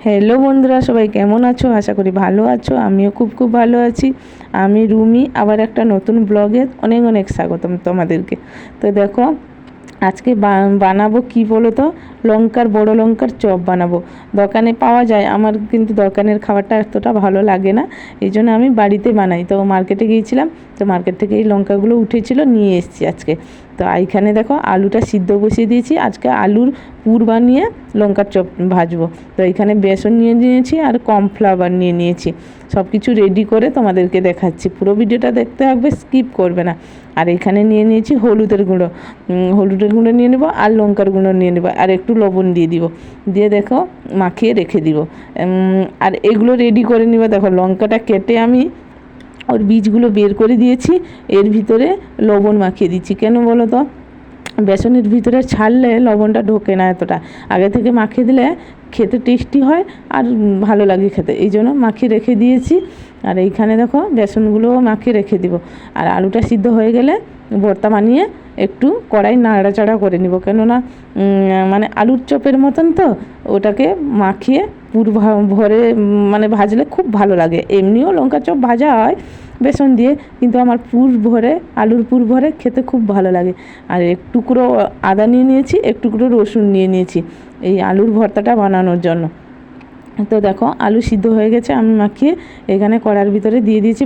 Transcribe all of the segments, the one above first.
Hello বন্ধুরা, সবাই কেমন আছো? আশা করি ভালো আছো। আমিও খুব ভালো আছি। আমি রুমি, আবার একটা নতুন ব্লগে অনেক অনেক স্বাগতম তোমাদেরকে। তো দেখো, আজকে বানাবো কি বলো তো, বড় লঙ্কার চপ বানাবো। দোকানে পাওয়া যায়, আমার কিন্তু দোকানের খাবারটা এতটা ভালো লাগে না, এই জন্য আমি বাড়িতে বানাই। তো মার্কেটে গিয়েছিলাম, তো মার্কেট থেকে এই লঙ্কাগুলো উঠেছিল, নিয়ে এসেছি আজকে। তো এইখানে দেখো, আলুটা সিদ্ধ বসিয়ে দিয়েছি। আজকে আলুর পুর বানিয়ে লঙ্কার চপ ভাজবো। তো এখানে বেসন নিয়ে নিয়েছি আর কর্নফ্লাওয়ার নিয়ে নিয়েছি। সব কিছু রেডি করে তোমাদেরকে দেখাচ্ছি, পুরো ভিডিওটা দেখতে হবে, স্কিপ করবে না। আর এখানে নিয়ে নিয়েছি হলুদের গুঁড়ো নিয়ে নেবো, আর লঙ্কার গুঁড়ো নিয়ে নেবো, আর একটু লবণ দিয়ে দিব, দিয়ে দেখো মাখিয়ে রেখে দিব। আর এগুলো রেডি করে নিব। দেখো, লঙ্কাটা কেটে আমি ওর বীজগুলো বের করে দিয়েছি, এর ভিতরে লবণ মাখিয়ে দিচ্ছি। কেন বলো তো, বেসনের ভিতরে ছাড়লে লবণটা ঢোকে না এতটা, আগে থেকে মাখিয়ে দিলে খেতে টেস্টি হয় আর ভালো লাগে খেতে, এই জন্য মাখিয়ে রেখে দিয়েছি। আর এইখানে দেখো, বেসনগুলোও মাখিয়ে রেখে দিব। আর আলুটা সিদ্ধ হয়ে গেলে ভর্তা বানিয়ে একটু কড়াই নাড়াচাড়া করে নিব, কেননা মানে আলুর চপের মতন তো, ওটাকে মাখিয়ে পুর ভরে মানে ভাজলে খুব ভালো লাগে। এমনিও লঙ্কা চপ ভাজা হয় বেসন দিয়ে, কিন্তু আমার আলুর পুর ভরে খেতে খুব ভালো লাগে। আর এক টুকরো আদা নিয়ে নিয়েছি, এক টুকরো রসুন নিয়ে নিয়েছি এই আলুর ভর্তাটা বানানোর জন্য। তো দেখো, আলু সিদ্ধ হয়ে গেছে, আমি মাখিয়ে এখানে কড়ার ভিতরে দিয়ে দিয়েছি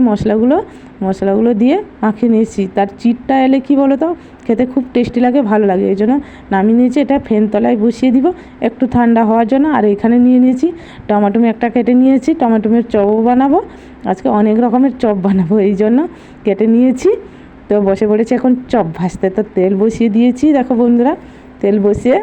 মশলাগুলো দিয়ে মাখিয়ে নিয়েছি। তার চিটটা এলে কি বলো তো, খেতে খুব টেস্টি লাগে, ভালো লাগে, এই জন্য নামিয়ে নিয়েছি। এটা ফ্যান তলায় বসিয়ে দিব একটু ঠান্ডা হওয়ার জন্য। আর এখানে নিয়ে নিয়েছি টমেটো, একটা কেটে নিয়েছি, টমেটোমের চপও বানাবো আজকে, অনেক রকমের চপ বানাবো, এই জন্য কেটে নিয়েছি। তো বসে পড়েছি এখন চপ ভাজতে। তো তেল বসিয়ে দিয়েছি, দেখো বন্ধুরা, তেল বসিয়ে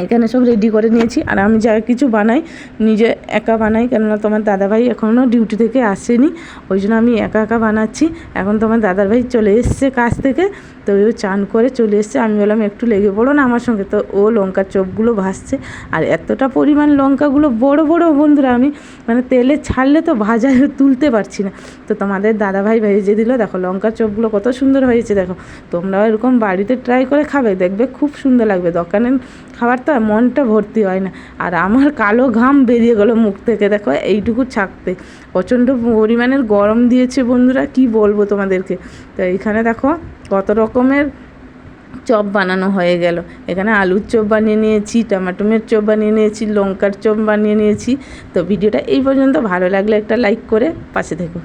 এখানে সব রেডি করে নিয়েছি। আর আমি যা কিছু বানাই নিজে একা বানাই, কেননা তোমার দাদাভাই এখনও ডিউটি থেকে আসেনি, ওই জন্য আমি একা বানাচ্ছি। এখন তোমার দাদাভাই চলে এসছে কাজ থেকে, তো ও চান করে চলে এসছে। আমি বললাম একটু লেগে পড়ো না আমার সঙ্গে, তো ও লঙ্কার চপগুলো ভাজছে। আর এতটা পরিমাণ লঙ্কাগুলো বড় বন্ধুরা, আমি মানে তেলে ছাড়লে তো ভাজা তুলতে পারছি না। তো তোমাদের দাদাভাই ভেজে দিল। দেখো লঙ্কার চপগুলো কত সুন্দর হয়েছে। দেখো, তোমরাও এরকম বাড়িতে ট্রাই করে খাবে, দেখবে খুব সুন্দর লাগবে। দোকানের খাবার তো মনটা ভর্তি হয় না। আর আমার কালো ঘাম বেরিয়ে গেলো মুখ থেকে, দেখো এইটুকু ছাকতে। প্রচণ্ড পরিমাণের গরম দিয়েছে বন্ধুরা, কি বলবো তোমাদেরকে। তো এইখানে দেখো কত রকমের চপ বানানো হয়ে গেল। এখানে আলুর চপ বানিয়ে নিয়েছি, টমেটোমের চপ বানিয়ে নিয়েছি, লঙ্কার চপ বানিয়ে নিয়েছি। তো ভিডিওটা এই পর্যন্ত, ভালো লাগলে একটা লাইক করে পাশে থেকো।